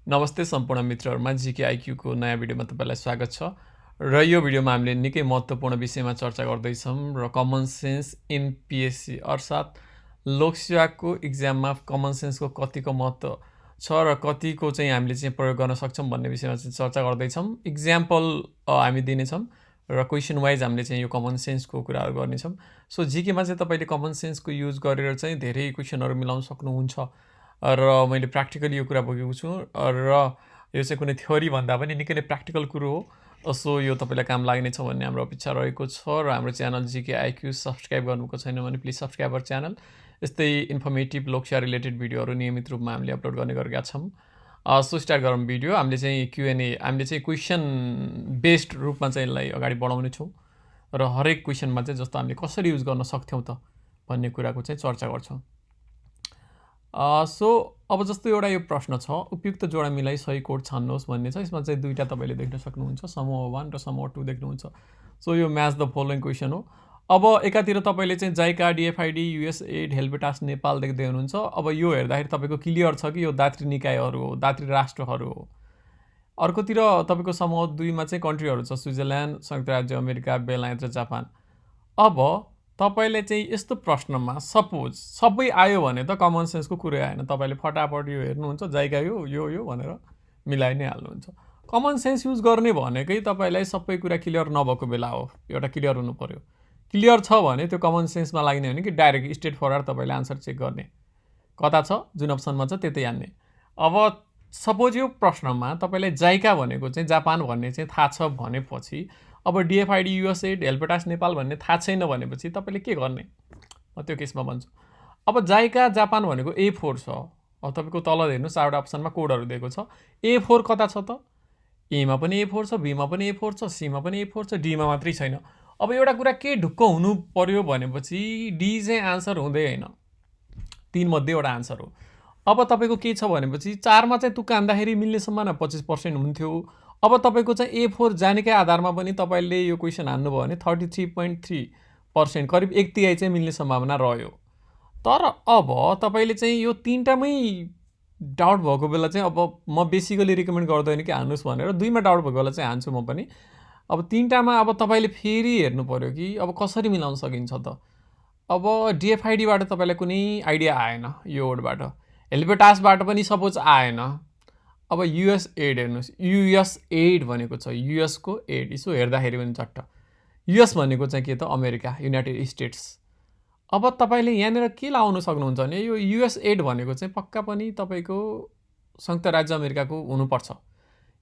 नमस्ते सम्पूर्ण मित्रहरुमा GK IQ को नयाँ भिडियोमा तपाईलाई स्वागत छ र यो भिडियोमा हामीले निकै महत्त्वपूर्ण विषयमा चर्चा गर्दै छौं र कमन सेन्स इन पीएससी अर्थात लोकसेवाको एक्जाममा कमन सेन्सको कतिको महत्त्व छ र कतिको चाहिँ हामीले चाहिँ प्रयोग गर्न सक्छौं भन्ने विषयमा चाहिँ चर्चा गर्दै छौं। एक्जाम्पल हामी दिने छौं र क्वेशन वाइज हामीले चाहिँ यो कमन सेन्सको कुराहरु गर्ने छौं। सो जीके मा चाहिँ तपाईले कमन सेन्सको युज गरेर चाहिँ धेरै क्वेशनहरु मिलाउन सक्नुहुन्छ र मैले प्र्याक्टिकली यो कुरा भोगेको छु र यो चाहिँ कुनै थ्योरी भन्दा पनि निकै नै प्र्याक्टिकल कुरो हो। सो यो तपाईलाई काम लाग्ने छ भन्ने हाम्रो अपेक्षा रहेको छ र हाम्रो च्यानल जीके आईक्यू सब्स्क्राइब गर्नुको छैन भने प्लिज सब्स्क्राइब आवर च्यानल। यस्तै इन्फर्मेटिभ लोकसेवा रिलेटेड भिडियोहरु नियमित रूपमा हामीले अपलोड गर्ने गरेका छौं। सो स्टार्ट गरौँ भिडियो। हामीले चाहिँ क्यूएनए हामीले चाहिँ क्वेशन बेस्ड रूपमा चाहिँ यसलाई अगाडि बढाउने छौं र हरेक क्वेशनमा चाहिँ जस्तो हामीले कसरी युज गर्न सक्थ्यौं त भन्ने कुराको चाहिँ चर्चा गर्छौं। सो अब जस्तो एउटा यो प्रश्न छ, उपयुक्त जोडा मिलाई सही कोड छान्नुहोस् भन्ने छ। यसमा चाहिँ दुईटा तपाईले देख्न सक्नुहुन्छ, समूह 1 र समूह 2 देख्नुहुन्छ। सो यो म्याच द फलोइङ क्वेशन हो। अब एकातिर तपाईले चाहिँ जाइका, डीएफआईडी, यूएसएड, हेल्पेटास नेपाल देख्दै हुनुहुन्छ। अब यो हेर्दाखेरि तपाईको क्लियर छ कि यो दात्री निकायहरु हो, दात्री राष्ट्रहरु हो। अर्कोतिर तपाईको समूह 2 मा चाहिँ कन्ट्रीहरु छ, स्विजरल्यान्ड, संयुक्त राज्य अमेरिका, बेलायत र जापान। अब तपाईले चाहिँ यस्तो प्रश्नमा सपोज सबै आयो भने त कमन सेन्सको कुरै आएन। तपाईले फटाफट यो हेर्नुहुन्छ, जाइका यो भनेर मिलाइ नै हाल्नुहुन्छ। कमन सेन्स युज गर्ने भनेकै तपाईलाई सबै कुरा क्लियर नभएको बेला हो। एउटा क्लियर हुनु पर्यो। क्लियर छ भने त्यो कमन सेन्समा लाग्ने हो नि कि डाइरेक्ट स्ट्रेट फरवर्ड तपाईले आन्सर चेक गर्ने। कता छ जुन अप्सनमा छ त्यतै हान्ने। अब सपोज यो प्रश्नमा तपाईलाई जाइका भनेको चाहिँ जापान भन्ने चाहिँ थाहा छ भनेपछि अब डीएफआईडी, यूएसएड, हेल्पेटास नेपाल भन्ने थाहा छैन भनेपछि तपाईले के गर्ने? म त्यो केसमा भन्छु। अब जाइका जापान भनेको A4 छ। अब तपाईको तल हेर्नुस् चारवटा अप्सनमा कोडहरु दिएको छ। A4 कता छ त? A मा पनि A4 छ, B मा पनि A4 छ, C मा पनि A4 छ, D मा मात्रै छैन। अब एउटा कुरा के ढुक्क हुनु पर्यो भनेपछि D चाहिँ आन्सर हुँदै हैन। 3 मध्ये एउटा आन्सर हो। अब तपाईको के छ भनेपछि 4 मा चाहिँ तुक्का हान्दाखेरि मिल्ने सम्भावना 25% हुन्थ्यो। अब तपाईको चाहिँ A4 जानेकै आधारमा पनि तपाईले यो क्वेशन हान्नु भयो भने 33.3% करिब 1/3 चाहिँ मिल्ने सम्भावना रह्यो। तर अब तपाईले चाहिँ यो तीनटामै डाउट भएको बेला चाहिँ अब म बेसिकली रिकमेन्ड गर्दैन कि हान्नुस् भनेर। 2 मा डाउट भएको बेला चाहिँ हान्छु म पनि। अब तीनटामा अब तपाईले फेरि हेर्नु पर्यो कि अब कसरी मिलाउन सकिन्छ त। अब डीएफआईडी बाट तपाईलाई कुनै आइडिया आएन यो वर्डबाट। हेल्पेटासबाट पनि सपोज आएन। अब यूएसएड हेर्नुस्, यूएसएड भनेको छ यूएस को एड। यसो हेर्दाखेरि पनि चट्ट यूएस भनेको चाहिँ के त अमेरिका, युनाइटेड स्टेट्स। अब तपाईले यहाँनिर के लाउन सक्नुहुन्छ भने यो यूएसएड भनेको चाहिँ पक्का पनि तपाईको संयुक्त राज्य अमेरिकाको हुनुपर्छ।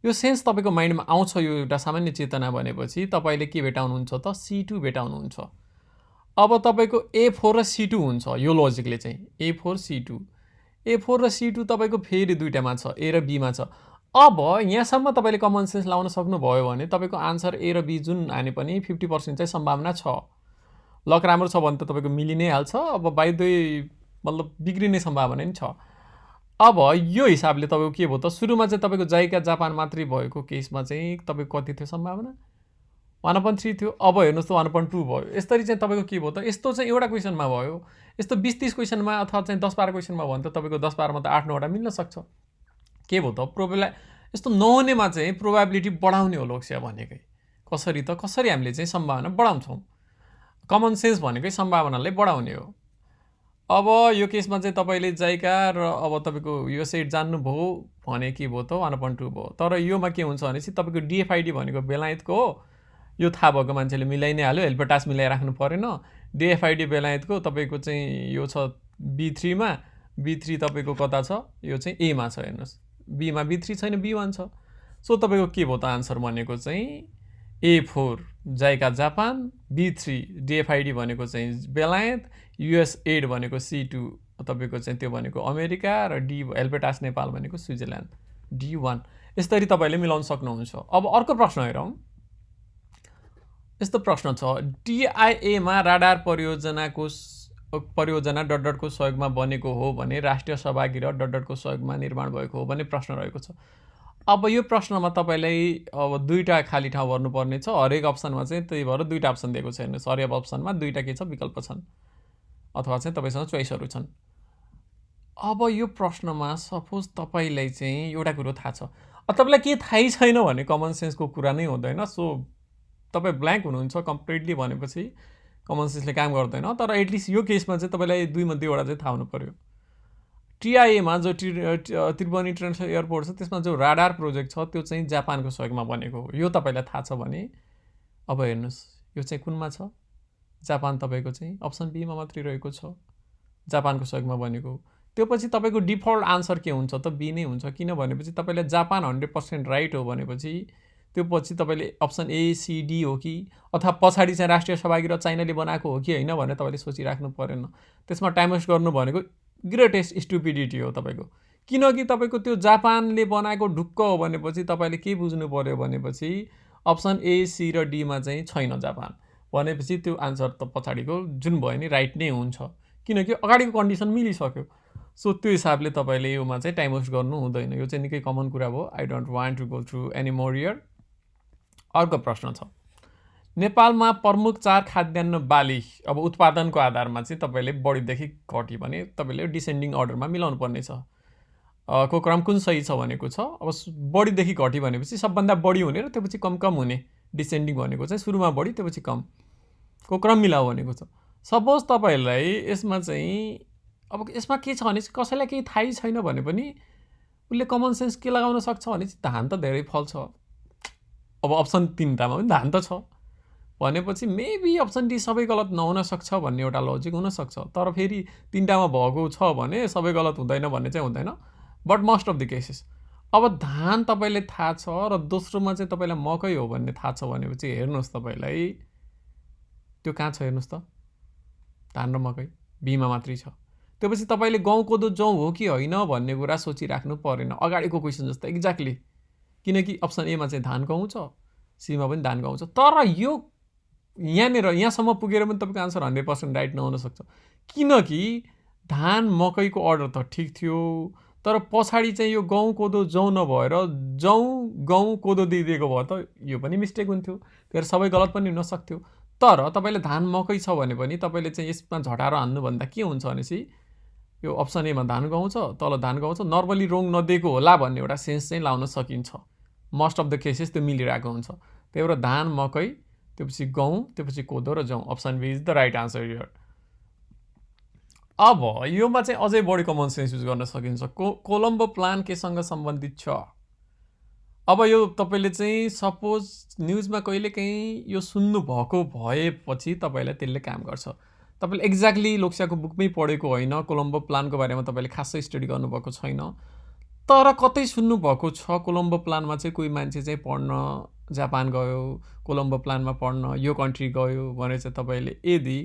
यो सेन्स तपाईको माइन्डमा आउँछ, यो एउटा सामान्य चेतना भनेपछि तपाईले के भेटाउनुहुन्छ त C2 भेटाउनुहुन्छ। अब तपाईको A4 र C2 हुन्छ यो लजिकले चाहिँ A4 C2। A4 र C2 तपाईको फेरि दुईटामा छ, A र B मा छ। अब यहाँसम्म तपाईले कमन सेन्स लाउन सक्नु भयो भने तपाईको आन्सर A र B जुन हाने पनि 50% चाहिँ सम्भावना छ। लक राम्रो छ भने त तपाईको मिलि नै हाल्छ। अब बाइ द वे मतलब बिग्रिने सम्भावना नि छ। अब यो हिसाबले तपाईको के भयो त सुरुमा चाहिँ तपाईको जाइका जापान मात्रै भएको केसमा चाहिँ तपाईको कति थियो सम्भावना 1/3 थियो। अब हेर्नुस् त 1/2 भयो। यसरी चाहिँ तपाईको के भयो त यस्तो चाहिँ एउटा क्वेशनमा भयो। यस्तो 20-30 क्वेशनमा अथवा चाहिँ 10-12 क्वेशनमा भयो भने त तपाईको 10-12 मा त 8-9 वटा मिल्न सक्छ। के भयो त यस्तो नहुनेमा चाहिँ प्रोबेबिलिटी बढाउने हो लोकसेवा भनेकै। कसरी त कसरी हामीले चाहिँ सम्भावना बढाउँछौं। कमन सेन्स भनेकै सम्भावनालाई बढाउने हो। अब यो केसमा चाहिँ तपाईले जाइका र अब तपाईको यूएसएड जान्नु भयो भने के भयो त 1/2 भयो। तर योमा के हुन्छ भनेपछि तपाईको डीएफआईडी भनेको बेलायतको हो। यो थाहा भएको मान्छेले मिलाइ नै हाल्यो, हेल्पेटास मिलाइ राख्नु परेन। डीएफआईडी बेलायतको तपाईको चाहिँ यो छ B3 मा, B3 तपाईको कता छ यो चाहिँ A मा छ हेर्नुस्। B मा B3 छैन, B1 छ। सो तपाईको के भयो त आन्सर भनेको चाहिँ A4 JICA Japan, B3 DFID भनेको चाहिँ बेलायत, यूएसएड भनेको C2 तपाईको चाहिँ त्यो भनेको अमेरिका र D हेल्पेटास नेपाल भनेको स्विजरल्यान्ड D1। यसरी तपाईले मिलाउन सक्नुहुन्छ। अब अर्को प्रश्न हेरौँ। यस्तो प्रश्न छ, DIA मा राडार परियोजना डटको सहयोगमा बनेको हो भने राष्ट्रिय सहभागी र डटको सहयोगमा निर्माण भएको हो भन्ने प्रश्न रहेको छ। अब यो प्रश्नमा तपाईलाई अब दुईटा खाली ठाउँ भर्नुपर्ने छ। हरेक अप्सनमा चाहिँ त्यही भएर दुईटा अप्सन दिएको छ हेर्नुस्। हरेक अप्सनमा दुईटा के छ विकल्प छन् अथवा चाहिँ तपाईसँग चोइसहरु छन्। अब यो प्रश्नमा सपोज तपाईँलाई चाहिँ एउटा कुरो थाहा छ, तपाईँलाई केही थाहै छैन भने कमन सेन्सको कुरा नै हुँदैन। सो तपाईँ ब्ल्याङ्क हुनुहुन्छ कम्प्लिटली भनेपछि कमन सेन्सले काम गर्दैन। तर एटलिस्ट यो केसमा चाहिँ तपाईँलाई 2 मध्ये एउटा चाहिँ थाहा हुनु पऱ्यो। टिआइएमा जो त्रिभुवन इन्टरनेसनल एयरपोर्ट छ त्यसमा जो राडार प्रोजेक्ट छ त्यो चाहिँ जापानको सहयोगमा बनेको हो। यो तपाईँलाई थाहा छ भने अब हेर्नुहोस् यो चाहिँ कुनमा छ? जापान तपाईँको चाहिँ अप्सन बीमा मात्रै रहेको छ, जापानको सहयोगमा बनेको। त्यो पछि तपाईँको डिफल्ट आन्सर के हुन्छ त? बी नै हुन्छ। किन भनेपछि तपाईँलाई जापान 100% राइट हो भनेपछि त्यो पछि तपाईँले अप्सन ए सी डी हो कि अथवा पछाडि चाहिँ राष्ट्रिय सहभागी र चाइनाले बनाएको हो कि होइन भनेर तपाईँले सोचिराख्नु परेन। त्यसमा टाइम वेस्ट गर्नु भनेको ग्रेटेस्ट स्टुपिडिटी हो तपाईँको। किनकि तपाईँको त्यो जापानले बनाएको ढुक्क हो भनेपछि तपाईँले के बुझ्नु पर्यो भनेपछि अप्सन ए सी र डीमा चाहिँ छैन जापान भनेपछि त्यो आन्सर त पछाडिको जुन भयो नि राइट नै हुन्छ, किनकि अगाडिको कन्डिसन मिलिसक्यो। सो त्यो हिसाबले तपाईँले योमा चाहिँ टाइम वेस्ट गर्नु हुँदैन। यो चाहिँ निकै कमन कुरा भयो। I don't want to go through any more here. अर्को प्रश्न छ, नेपालमा प्रमुख 4 खाद्यान्न बाली अब उत्पादनको आधारमा चाहिँ तपाईँले बढीदेखि घटी भने तपाईँले डिसेन्डिङ अर्डरमा मिलाउनु पर्ने छ। को क्रम कुन सही छ भनेको छ। अब बढीदेखि घटी भनेपछि सबभन्दा बढी हुने र त्यसपछि कम कम हुने, डिसेन्डिङ भनेको चाहिँ सुरुमा बढी त्यसपछि कम को क्रम मिलाऊ भनेको छ। सपोज तपाईँलाई यसमा चाहिँ अब यसमा के छ भने कसैलाई केही थाहै छैन भने पनि उसले कमन सेन्स के लगाउन सक्छ भने चाहिँ धान त धेरै फल्छ। अब अप्सन 3टामा पनि धान त छ भनेपछि मेबी अप्सन डी सबै गलत नहुन सक्छ भन्ने एउटा लजिक हुनसक्छ। तर फेरि 3टामा भएको छ भने सबै गलत हुँदैन भन्ने चाहिँ हुँदैन, but most of the cases. अब धान तपाईँले थाहा छ र दोस्रोमा चाहिँ तपाईँलाई मकै हो भन्ने थाहा छ भनेपछि हेर्नुहोस् तपाईँलाई त्यो कहाँ छ हेर्नुहोस् त, धान र मकै बीमा मात्रै छ। त्यो पछि तपाईँले गहुँ कोदो जौँ हो कि होइन भन्ने कुरा सोचिराख्नु परेन अगाडिको क्वेसन जस्तो एक्ज्याक्टली, किनकि अप्सन एमा चाहिँ धान गहुँ छ, सीमा पनि धान गहुँ छ। तर यो यहाँनिर यहाँसम्म पुगेर पनि तपाईँको आन्सर 100% राइट नहुन सक्छ, किनकि धान मकैको अर्डर त ठिक थियो तर पछाडि चाहिँ यो गहुँ कोदो जौँ नभएर जौँ गहुँ कोदो दिइदिएको भयो त यो पनि मिस्टेक हुन्थ्यो, त्यही सबै गलत पनि हुन सक्थ्यो। तर तपाईँले धान मकै छ भने पनि तपाईँले चाहिँ यसमा झटाएर हान्नुभन्दा के हुन्छ भनेपछि यो अप्सन एमा धान गहुँ छ, तल धान गहुँ छ, नर्मली रोङ नदिएको होला भन्ने एउटा सेन्स चाहिँ लाउन सकिन्छ। मोस्ट अफ द केसेस त्यो मिलिरहेको हुन्छ। त्यही भएर धान मकै त्यसपछि गहुँ त्यसपछि कोदो र जौँ, option B is the right answer here. अब योमा चाहिँ अझै बढी कमन सेन्स युज गर्न सकिन्छ। कोलम्बो प्लान केसँग सम्बन्धित छ। अब यो तपाईँले चाहिँ सपोज न्युजमा कहिलेकाहीँ यो सुन्नुभएको भएपछि तपाईँलाई त्यसले काम गर्छ। तपाईँले एक्ज्याक्टली लोकसेवाको बुकमै पढेको होइन, कोलम्बो प्लानको बारेमा तपाईँले खासै स्टडी गर्नुभएको छैन, तर कतै सुन्नुभएको छ कोलम्बो प्लानमा चाहिँ कोही मान्छे चाहिँ पढ्न जापान गयो, कोलम्बो प्लानमा पढ्न यो कन्ट्री गयो भनेर चाहिँ तपाईँले यदि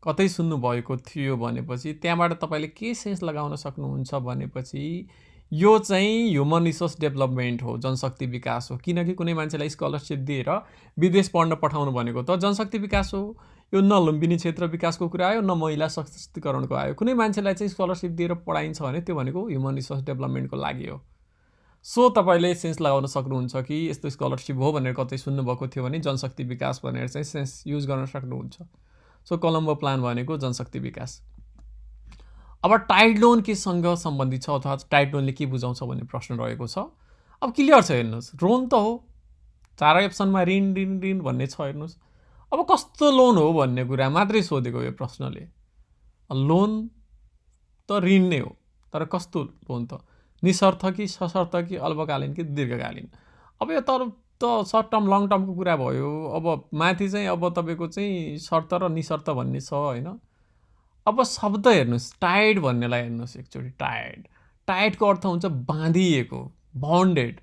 कतै सुन्नुभएको थियो भनेपछि त्यहाँबाट तपाईँले के सेन्स लगाउन सक्नुहुन्छ भनेपछि यो चाहिँ ह्युमन रिसोर्स डेभलपमेन्ट हो, जनशक्ति विकास हो। किनकि कुनै मान्छेलाई स्कलरसिप दिएर विदेश पढ्न पठाउनु भनेको त जनशक्ति विकास हो। यो न लुम्बिनी क्षेत्र विकासको कुरा आयो न महिला सशक्तिकरणको आयो। कुनै मान्छेलाई चाहिँ स्कलरसिप दिएर पढाइन्छ भने त्यो भनेको ह्युमन रिसोर्स डेभलपमेन्टको लागि हो। सो तपाईँले सेन्स लगाउन सक्नुहुन्छ कि यस्तो स्कलरसिप हो भनेर कतै सुन्नुभएको थियो भने जनशक्ति विकास भनेर चाहिँ सेन्स युज गर्न सक्नुहुन्छ। सो कोलम्बो प्लान भनेको जनशक्ति विकास। अब टाइड लोन केसँग सम्बन्धित छ अथवा टाइड लोनले के बुझाउँछ भन्ने प्रश्न रहेको छ। अब क्लियर छ हेर्नुहोस्, लोन त हो, 4 अप्सनमा ऋण ऋण ऋण भन्ने छ हेर्नुहोस्। अब कस्तो लोन हो भन्ने कुरा मात्रै सोधेको यो प्रश्नले। लोन त ऋण नै हो तर कस्तो लोन त, निशर्त कि सशर्त कि अल्पकालीन कि दीर्घकालीन। अब यो त सर्ट टर्म लङ टर्मको कुरा भयो। अब माथि चाहिँ अब तपाईँको चाहिँ शर्त र निशर्त भन्ने छ होइन। अब शब्द हेर्नुहोस्, टाइड भन्नेलाई हेर्नुहोस् एकचोटि, टाइडको अर्थ हुन्छ बाँधिएको, बन्डेड।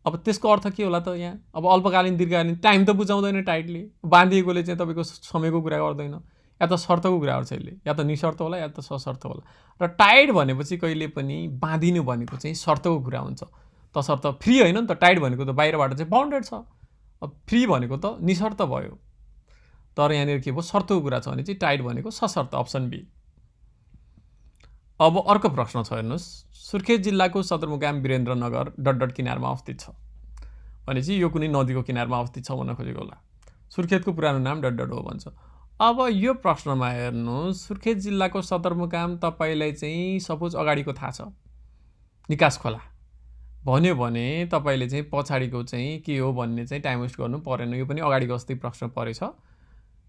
अब त्यसको अर्थ के होला त यहाँ? अब अल्पकालीन दीर्घकालीन टाइम त बुझाउँदैन टाइडले, बाँधिएकोले चाहिँ तपाईँको समयको कुरा गर्दैन, या त शर्तको कुरा गर्छ यसले, या त निशर्त होला या त सशर्त होला। र टाइड भनेपछि कहिले पनि बाँधिनु भनेको चाहिँ शर्तको कुरा हुन्छ, तसर्थ फ्री होइन नि त। टाइड भनेको त बाहिरबाट चाहिँ बाउन्डेड छ, अब फ्री भनेको त निशर्त भयो। तर यहाँनिर के भयो, शर्तको कुरा छ भने चाहिँ टाइड भनेको सशर्त, अप्सन बी। अब अर्को प्रश्न छ हेर्नुहोस्, सुर्खेत जिल्लाको सदरमुकाम वीरेन्द्रनगर डट किनारमा अवस्थित छ भनेपछि यो कुनै नदीको किनारमा अवस्थित छ भन्न खोजेको होला। सुर्खेतको पुरानो नाम डट हो भन्छ। अब यो प्रश्नमा हेर्नुहोस्, सुर्खेत जिल्लाको सदरमुकाम तपाईँलाई चाहिँ सपोज अगाडिको थाहा छ, निकास खोला भन्यो भने तपाईँले चाहिँ पछाडिको चाहिँ के हो भन्ने चाहिँ टाइम वेस्ट गर्नु परेन। यो पनि अगाडिको जस्तै प्रश्न परेछ।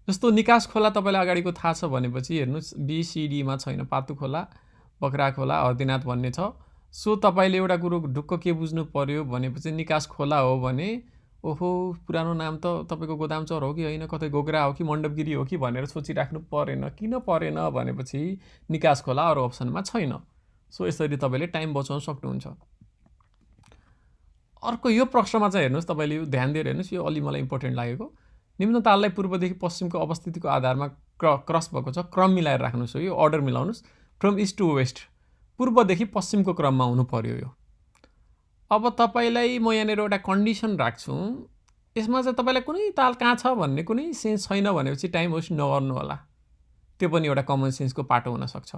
जस्तो निकास खोला तपाईँलाई अगाडिको थाहा छ भनेपछि हेर्नुहोस्, BCDमा छैन, पातु खोला, बक्रा खोला, हर्दीनाथ भन्ने छ। सो तपाईँले एउटा कुरो ढुक्क के बुझ्नु पर्यो भनेपछि निकास खोला हो भने ओहो पुरानो नाम त तपाईँको गोदामचौर हो कि होइन, कतै गोगरा हो कि मण्डपगिरी हो कि भनेर सोचिराख्नु परेन। किन परेन भनेपछि निकास खोला अरू अप्सनमा छैन। सो यसरी तपाईँले टाइम बचाउन सक्नुहुन्छ। अर्को यो प्रश्नमा चाहिँ हेर्नुहोस्, तपाईँले यो ध्यान दिएर हेर्नुहोस्, यो अलि मलाई इम्पोर्टेन्ट लागेको। निम्न ताललाई पूर्वदेखि पश्चिमको अवस्थितिको आधारमा क्रस भएको छ, क्रम मिलाएर राख्नुहोस्। यो अर्डर मिलाउनुहोस्, फ्रम इस्ट टु वेस्ट, पूर्वदेखि पश्चिमको क्रममा हुनु पर्यो यो। अब तपाईँलाई म यहाँनिर एउटा कन्डिसन राख्छु, यसमा चाहिँ तपाईँलाई कुनै ताल कहाँ छ भन्ने कुनै सेन्स छैन भनेपछि टाइम वेस्ट नगर्नु होला। त्यो पनि एउटा कमन सेन्सको पाटो हुनसक्छ।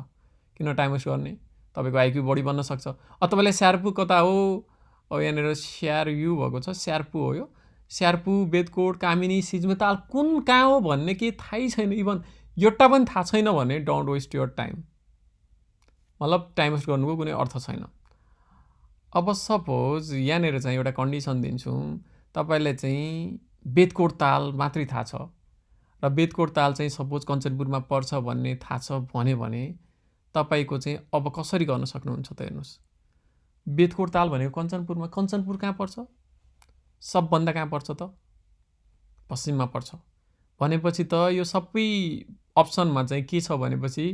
किन टाइम वेस्ट गर्ने, तपाईँको आइक्यू बढी बन्न सक्छ। तपाईँलाई स्यार्पु कता हो, अब यहाँनिर स्यारयु भएको छ, स्यार्पु हो यो। स्यार्पु, बेदकोट, कामिनी, सिजमेताल कुन कहाँ हो भन्ने केही थाहै छैन, इभन एउटा पनि थाहा छैन भने डोन्ट वेस्ट योर टाइम, मतलब टाइम वेस्ट गर्नुको कुनै अर्थ छैन। अब सपोज यहाँनिर चाहिँ एउटा कन्डिसन दिन्छु, तपाईँलाई चाहिँ बेदकोट ताल मात्रै थाहा छ र बेदकोट ताल चाहिँ सपोज कञ्चनपुरमा पर्छ भन्ने थाहा छ भने तपाईँको चाहिँ अब कसरी गर्न सक्नुहुन्छ त हेर्नुहोस्। बेदकोट ताल भनेको कञ्चनपुरमा, कञ्चनपुर कहाँ पर्छ, सबभन्दा कहाँ पर्छ त, पश्चिममा पर्छ भनेपछि त यो सबै अप्सनमा चाहिँ के छ भनेपछि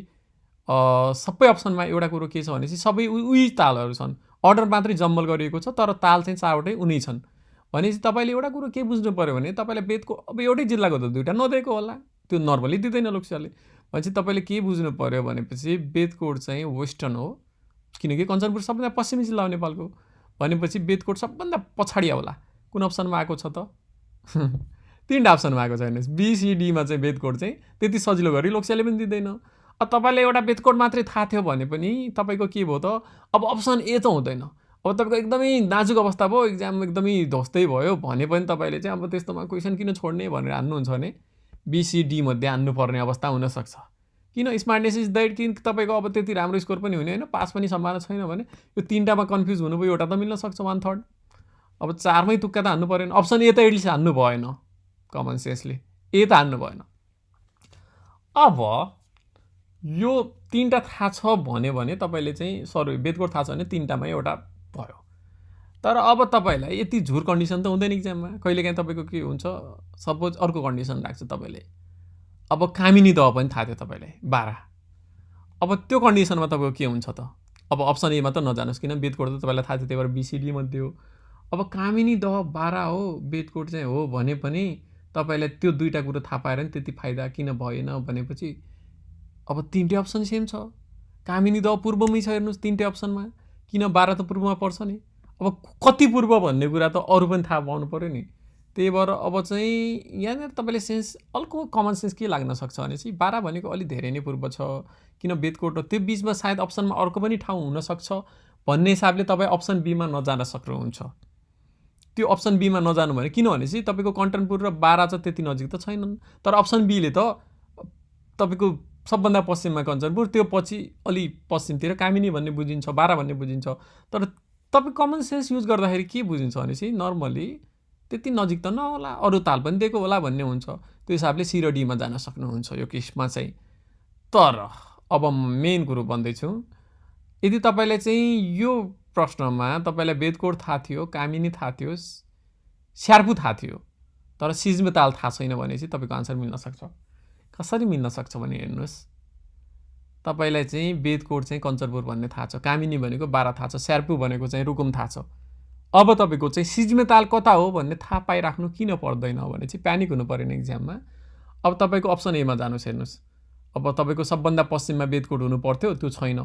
सबै अप्सनमा एउटा कुरो के छ भनेपछि सबै उही तालहरू छन्, अर्डर मात्रै जम्मल गरिएको छ तर ताल चाहिँ चारवटै उनी छन्। भनेपछि तपाईँले एउटा कुरो के बुझ्नु पऱ्यो भने तपाईँलाई बेदको अब एउटै जिल्लाको त दुईवटा नदिएको होला, त्यो नर्मली दिँदैन लोकसेवाले। भनेपछि तपाईँले के बुझ्नु पऱ्यो भनेपछि बेदकोट चाहिँ वेस्टर्न हो, किनकि कञ्चनपुर सबभन्दा पश्चिमी जिल्ला हो नेपालको। भनेपछि बेदकोट सबभन्दा पछाडि आउला। कुन अप्सनमा आएको छ त तीनवटा अप्सनमा आएको छ हेर्नुहोस्। BCDमा चाहिँ बेदकोट चाहिँ त्यति सजिलो गरी लोकसेवाले पनि दिँदैन। अब तपाईँलाई एउटा बेदकोट मात्रै थाहा थियो भने पनि तपाईँको के भयो त, अब अप्सन ए त हुँदैन। अब तपाईँको एकदमै नाजुक अवस्था भयो, इक्जाम एकदमै ध्वस्तै भयो भने पनि तपाईँले चाहिँ अब त्यस्तोमा क्वेसन किन छोड्ने भनेर हान्नुहुन्छ भने BCD मध्ये हान्नुपर्ने अवस्था हुनसक्छ। किन, स्मार्टनेस इज द्याट, कि तपाईँको अब त्यति राम्रो स्कोर पनि हुने होइन, पास पनि सम्भावना छैन भने यो तिनवटामा कन्फ्युज हुनुभयो, एउटा त मिल्न सक्छ 1/3। अब चारमै तुक्का त हान्नु परेन, अप्सन ए त एटलिस्ट हान्नु भएन, कमन सेन्सले ए त हान्नु भएन। अब यो तिनवटा थाहा छ भने तपाईँले चाहिँ सरी बेदकोट थाहा छ भने तिनवटामा एउटा भयो। तर अब तपाईँलाई यति झुर कन्डिसन त हुँदैन इक्जाममा, कहिलेकाहीँ तपाईँको के हुन्छ, सपोज अर्को कन्डिसन राख्छ तपाईँले, अब कामिनी दह पनि थाहा थियो तपाईँलाई 12, अब त्यो कन्डिसनमा तपाईँको के हुन्छ त, अब अप्सन एमा त नजानुहोस् किन बेदकोट त तपाईँलाई थाहा थियो, त्यही भएर BCD मध्ये हो। अब कामिनी दह 12 हो, बेदकोट चाहिँ हो भने पनि तपाईँलाई त्यो दुईवटा कुरो थाहा पाएर नि त्यति फाइदा किन भएन भनेपछि अब तिनटै अप्सन सेम छ। कामिनी दह पूर्वमै छ हेर्नुहोस् तिनटै अप्सनमा, किन 12 त पूर्वमा पर्छ नि। अब कति पूर्व भन्ने कुरा त अरू पनि थाहा पाउनु पऱ्यो नि। त्यही भएर अब चाहिँ यहाँनिर तपाईँले सेन्स अर्को कमन सेन्स के लाग्न सक्छ भने चाहिँ 12 भनेको अलिक धेरै नै पूर्व छ, किन बेदकोट त्यो बिचमा सायद अप्सनमा अर्को पनि ठाउँ हुनसक्छ भन्ने हिसाबले तपाईँ अप्सन बीमा नजान सक्नुहुन्छ। त्यो अप्सन बीमा नजानु भने किनभनेपछि तपाईँको कञ्चनपुर र 12 चाहिँ त्यति नजिक त छैनन्, तर अप्सन बीले त तपाईँको सबभन्दा पश्चिममा कञ्चनपुर, त्यो पछि अलि पश्चिमतिर कामिनी भन्ने बुझिन्छ, 12 भन्ने बुझिन्छ। तर तपाईँ कमन सेन्स युज गर्दाखेरि के बुझिन्छ भनेपछि नर्मली त्यति नजिक त नहोला, अरू ताल पनि दिएको होला भन्ने हुन्छ। त्यो हिसाबले C र Dमा जान सक्नुहुन्छ यो केसमा चाहिँ। तर अब मेन कुरो भन्दैछु, यदि तपाईँलाई चाहिँ यो प्रश्नमा तपाईँलाई बेदकोट थाहा थियो, कामिनी थाहा थियो, स्यार्पु थाहा थियो, तर सिजमेताल थाहा छैन भने चाहिँ तपाईँको आन्सर मिल्न सक्छ। कसरी मिल्न सक्छ भने हेर्नुहोस्, तपाईँलाई चाहिँ बेदकोट चाहिँ कञ्चनपुर भन्ने थाहा छ, कामिनी भनेको 12 थाहा छ, स्यार्पु भनेको चाहिँ रुकुम थाहा छ। अब तपाईँको चाहिँ सिजमेताल कता हो भन्ने थाहा पाइराख्नु किन पर्दैन भने चाहिँ प्यानिक हुनु परेन इक्जाममा। अब तपाईँको अप्सन एमा जानुहोस् हेर्नुहोस्, अब तपाईँको सबभन्दा पश्चिममा बेदकोट हुनु पर्थ्यो, त्यो छैन,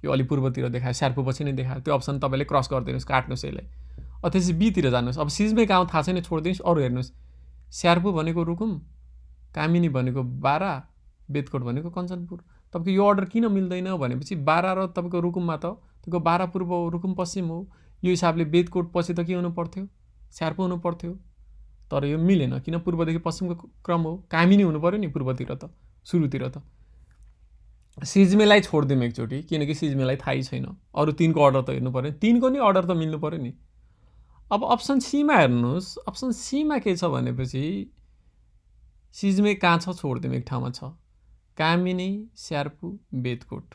यो अलि पूर्वतिर देखायो, स्यार्पु पछि नै देखायो, त्यो अप्सन तपाईँले क्रस गरिदिनुहोस्, काट्नुहोस् यसलाई। त्यसपछि बीतिर जानुहोस्, अब सिजमे गाउँ थाहा छैन छोडिदिनुहोस्, अरू हेर्नुहोस्, स्यार्पु भनेको रुकुम, कामिनी भनेको 12, बेदकोट भनेको कञ्चनपुर। तपाईँको यो अर्डर किन मिल्दैन भनेपछि 12 र तपाईँको रुकुममा त तपाईँको 12 पूर्व हो, रुकुम पश्चिम हो, यो हिसाबले बेदकोट पछि त के हुनु पर्थ्यो, स्यार्पु हुनु पर्थ्यो। तर यो मिलेन किन पूर्वदेखि पश्चिमको क्रम हो कामिनी हुनु पर्यो नि पूर्वतिर त सुरुतिर त सिजमेलाई छोडिदिउँ एकचोटि किनकि सिजमेलाई थाहै छैन अरू 3को अर्डर त हेर्नु पर्यो 3को नि अर्डर त मिल्नु पर्यो नि अब अप्सन सीमा हेर्नुहोस् अप्सन सीमा के छ भनेपछि सिजमे कहाँ छ छोडिदिउँ एक ठाउँमा छ कामिनी स्यार्पु बेदकोट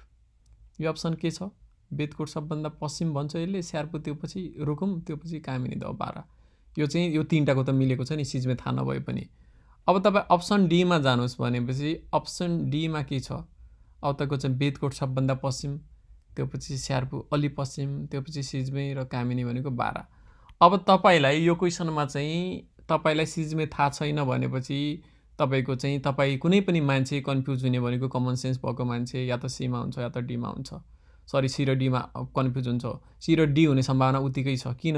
यो अप्सन के छ बेदकोट सबभन्दा पश्चिम भन्छ यसले स्यार्पु त्यो पछि रुकुम त्यो पछि कामिनी दबारा यो चाहिँ यो 3टाको त मिलेको छ नि सिजमे थाहा नभए पनि अब तपाईँ अप्सन डीमा जानुहोस् भनेपछि अप्सन डीमा के छ अब तपाईँको चाहिँ बेदकोट सबभन्दा पश्चिम त्यो पछि स्यार्पु अलि पश्चिम त्यो पछि सिजमे र कामिनी भनेको 12 अब तपाईँलाई यो क्वेसनमा चाहिँ तपाईँलाई सिजमे थाहा छैन भनेपछि तपाईँको चाहिँ तपाईँ कुनै पनि मान्छे कन्फ्युज हुने भनेको कमन सेन्स भएको मान्छे या त सीमा हुन्छ या त डीमा हुन्छ सरी सी र डीमा कन्फ्युज हुन्छ सी र डी हुने सम्भावना उत्तिकै छ किन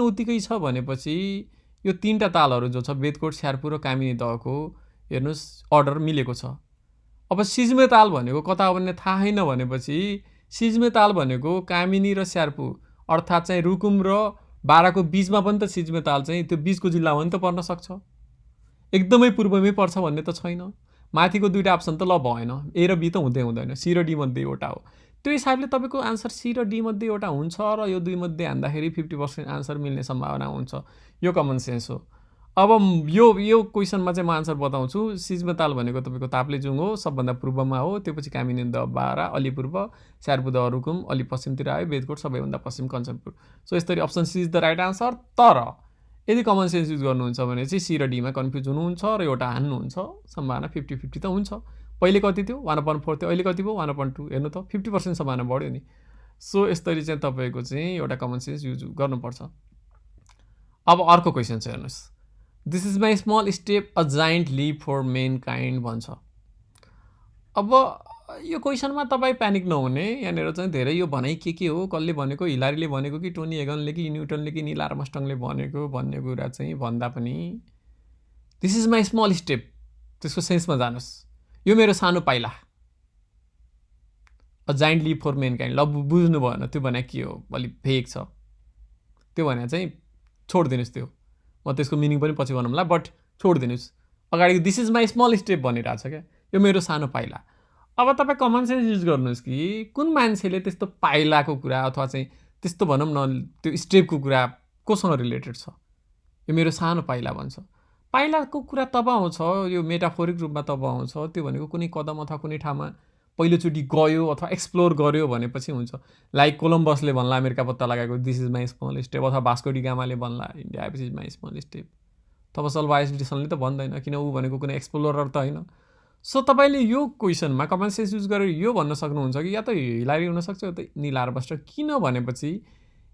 उत्तिकै छ भनेपछि यो 3टा तालहरू जो छ बेदकोट स्यार्पु र कामिनी दहको हेर्नुहोस् अर्डर मिलेको छ अब सिजमे ताल भनेको कता हो भन्ने थाहा छैन भनेपछि सिजमे ताल भनेको कामिनी र स्यार्पु अर्थात् चाहिँ रुकुम र 12को बीचमा पनि त सिजमे ताल चाहिँ त्यो बीचको जिल्लामा पनि त पर्न सक्छ एकदमै पूर्वमै पर्छ भन्ने त छैन माथिको 2टा अप्सन त ल भएन ए र बी त हुँदैन सी र डी मध्ये एउटा हो त्यो हिसाबले तपाईँको आन्सर सी र डी मध्ये एउटा हुन्छ र यो 2 मध्ये हान्दाखेरि 50% आन्सर मिल्ने सम्भावना हुन्छ यो कमन सेन्स हो अब यो क्वेसनमा चाहिँ म आन्सर बताउँछु सिजमे ताल भनेको तपाईँको ताप्लेजुङ हो सबभन्दा पूर्वमा हो त्यो पछि कामिनी द 12 अलि पूर्व स्यार्पु द रुकुम अलि पश्चिमतिर आयो बेदकोट सबैभन्दा पश्चिम कञ्चनपुर सो यसरी option C is the right answer तर यदि कमन सेन्स युज गर्नुहुन्छ भने चाहिँ सी र डीमा कन्फ्युज हुनुहुन्छ र एउटा हान्नुहुन्छ सम्भावना 50-50 त हुन्छ पहिले कति थियो 1/4 थियो अहिले कति भयो 1/2 हेर्नु त 50% सम्भावना बढ्यो नि सो यसरी चाहिँ तपाईँको चाहिँ एउटा कमन सेन्स युज गर्नुपर्छ अब अर्को क्वेसन चाहिँ हेर्नुहोस् this is my small step a giant leap for mankind भन्छ अब यो क्वेसनमा तपाईँ प्यानिक नहुने यहाँनिर चाहिँ धेरै यो भनाइ के हो कसले भनेको हिलारीले भनेको कि टोनी हेगनले कि न्युटनले कि नील आर्मस्ट्रङले भनेको भन्ने कुरा चाहिँ भन्दा पनि this is my small step त्यसको सेन्समा जानुहोस् यो मेरो सानो पाइला a giant leap for mankind ल बुझ्नु भएन त्यो भने के हो अलिक भेग छ त्यो भने चाहिँ छोडिदिनुहोस् त्यो म त्यसको मिनिङ पनि पछि भनौँला बट छोडिदिनुहोस् अगाडि this is my small step भनिरहेको छ क्या यो मेरो सानो पाइला अब तपाईँ कमन सेन्स युज गर्नुहोस् कि कुन मान्छेले त्यस्तो पाइलाको कुरा अथवा चाहिँ त्यस्तो भनौँ न त्यो स्टेपको कुरा कोसँग रिलेटेड छ यो मेरो सानो पाइला भन्छ पाइलाको कुरा तब आउँछ यो मेटाफोरिक रूपमा तब आउँछ त्यो भनेको कुनै कदम अथवा कुनै ठाउँमा पहिलोचोटि गयो अथवा एक्सप्लोर गर्यो भनेपछि हुन्छ लाइक कोलम्बसले भन्ला अमेरिका पत्ता लगाएको this is my small step अथवा भास्को डी गामाले भन्ला India this is my small step Thomas Alva एडिसनले त भन्दैन किन ऊ भनेको कुनै एक्सप्लोरर त होइन सो तपाईँले यो क्वेसनमा कमन सेन्स युज गरेर यो भन्न सक्नुहुन्छ कि या त हिलारी हुनसक्छ या त नील आर्मस्ट्रङ किन भनेपछि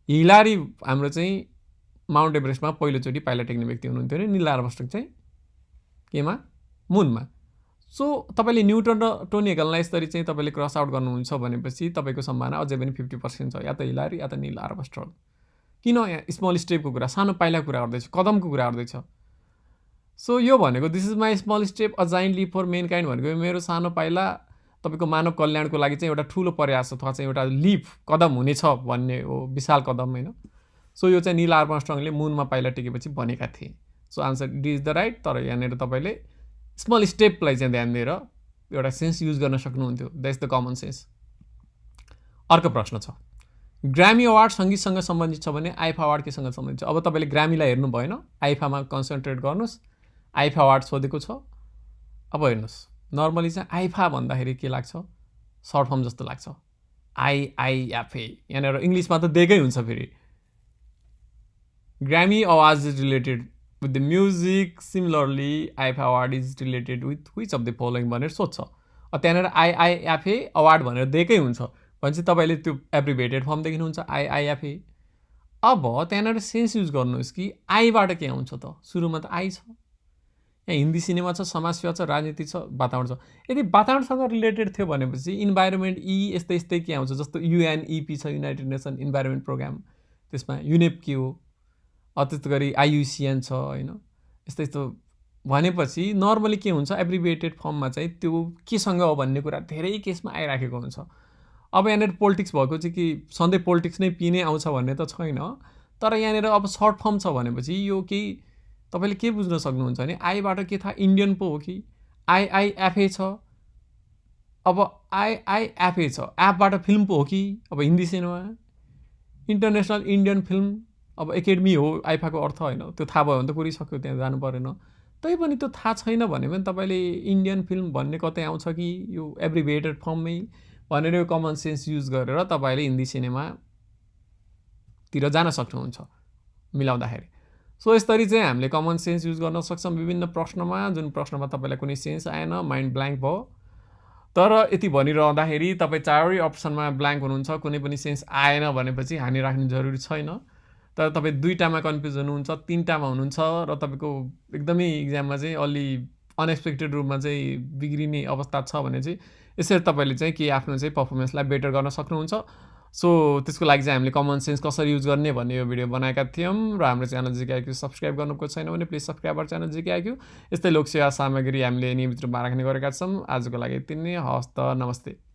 हिलारी हाम्रो चाहिँ माउन्ट एभरेस्टमा पहिलोचोटि पाइला टेक्ने व्यक्ति हुनुहुन्थ्यो नि नील आर्मस्ट्रङ चाहिँ केमा मुनमा सो तपाईँले न्युटन र टोनी हेगनलाई यसरी चाहिँ तपाईँले क्रस आउट गर्नुहुन्छ भनेपछि तपाईँको सम्भावना अझै पनि 50% छ या त हिलारी या त नील आर्मस्ट्रङ किन स्मल स्टेपको कुरा सानो पाइलाको कुरा गर्दैछ कदमको कुरा गर्दैछ सो यो भनेको this is my small step a giant leap for mankind भनेको मेरो सानो पाइला तपाईँको मानव कल्याणको लागि चाहिँ एउटा ठुलो प्रयास अथवा चाहिँ एउटा लिप कदम हुनेछ भन्ने हो विशाल कदम होइन सो यो चाहिँ नील आर्मस्ट्रङले मुनमा पाइला टेकेपछि भनेका थिए so answer D is the right तर यहाँनिर तपाईँले स्मल स्टेपलाई चाहिँ ध्यान दिएर एउटा सेन्स युज गर्न सक्नुहुन्थ्यो द्याट्स द कमन सेन्स अर्को प्रश्न छ ग्रामी अवार्ड सङ्गीतसँग सम्बन्धित छ भने आइफा अवार्ड केसँग सम्बन्धित छ अब तपाईँले ग्रामीलाई हेर्नु भएन आइफामा कन्सन्ट्रेट गर्नुहोस् आइफा अवार्ड सोधेको छ अब हेर्नुहोस् नर्मली चाहिँ आइफा भन्दाखेरि के लाग्छ सर्ट फर्म जस्तो लाग्छ आइआइएफए यहाँनिर इङ्ग्लिसमा त दिएकै हुन्छ फेरि ग्रामी award is related with the music similarly IIFA award is related with which of the following भनेर सोध्छ त्यहाँनिर आइआइएफए अवार्ड भनेर दिएकै हुन्छ भनेपछि तपाईँले त्यो एब्रिभेटेड फर्म देख्नुहुन्छ आइआइएफए अब त्यहाँनिर सेन्स युज गर्नुहोस् कि आईबाट के आउँछ त सुरुमा त आई छ यहाँ हिन्दी सिनेमा छ समाज सेवा छ राजनीति छ वातावरण छ यदि वातावरणसँग रिलेटेड थियो भनेपछि इन्भाइरोमेन्ट यस्तै यस्तै के आउँछ जस्तो युएनइपी छ युनाइटेड नेसन इन्भाइरोमेन्ट प्रोग्राम त्यसमा युनेप के हो त्यस्तो गरी आइयुसिएन छ होइन यस्तो यस्तो भनेपछि नर्मली के हुन्छ एब्रिभिएटेड फर्ममा चाहिँ त्यो केसँग हो भन्ने कुरा धेरै केसमा आइराखेको हुन्छ अब यहाँनिर पोलिटिक्स भएको चाहिँ कि सधैँ पोलिटिक्स नै पी नै आउँछ भन्ने त छैन तर यहाँनिर अब सर्ट फर्म छ भनेपछि यो केही तपाईँले के बुझ्न सक्नुहुन्छ भने आईबाट के थाहा इन्डियन पो हो कि आइआइएफए छ। अब आइआइएफए छ, एपबाट फिल्म पो हो कि अब Hindi cinema international Indian film अब एकाडेमी हो आइफाको अर्थ होइन। त्यो थाहा भयो भने त पुरिसक्यो, त्यहाँ जानु परेन। तैपनि त्यो थाहा छैन भने पनि तपाईँले इन्डियन फिल्म भन्ने कतै आउँछ कि यो एब्रिभिएटेड फर्ममै भनेर यो कमन सेन्स युज गरेर तपाईँले हिन्दी सिनेमातिर जान सक्नुहुन्छ मिलाउँदाखेरि। सो यसरी चाहिँ हामीले कमन सेन्स युज गर्न सक्छौँ विभिन्न प्रश्नमा, जुन प्रश्नमा तपाईँलाई कुनै सेन्स आएन, माइन्ड ब्ल्याङ्क भयो। तर यति भनिरहँदाखेरि तपाईँ चारै अप्सनमा ब्ल्याङ्क हुनुहुन्छ, कुनै पनि सेन्स आएन भनेपछि हानि राख्नु जरुरी छैन। तर तपाईँ 2टामा कन्फ्युज हुनुहुन्छ, 3टामा हुनुहुन्छ र तपाईँको एकदमै इक्जाममा चाहिँ अलि अनएक्सपेक्टेड रूपमा चाहिँ बिग्रिने अवस्था छ भने चाहिँ यसरी तपाईँले चाहिँ के आफ्नो चाहिँ पर्फर्मेन्सलाई बेटर गर्न सक्नुहुन्छ। सो त्यसको लागि चाहिँ हामीले कमन सेन्स कसरी युज गर्ने भन्ने यो भिडियो बनाएका थियौँ। र हाम्रो च्यानल जिके आइक्यू सब्सक्राइब गर्नुको छैन भने प्लिज सब्सक्राइब आवर च्यानल जिके आइक्यू। यस्तै लोकसेवा सामग्री हामीले नियमित रूपमा राख्ने गरेका छौँ। आजको लागि यति नै, हवस् त, नमस्ते।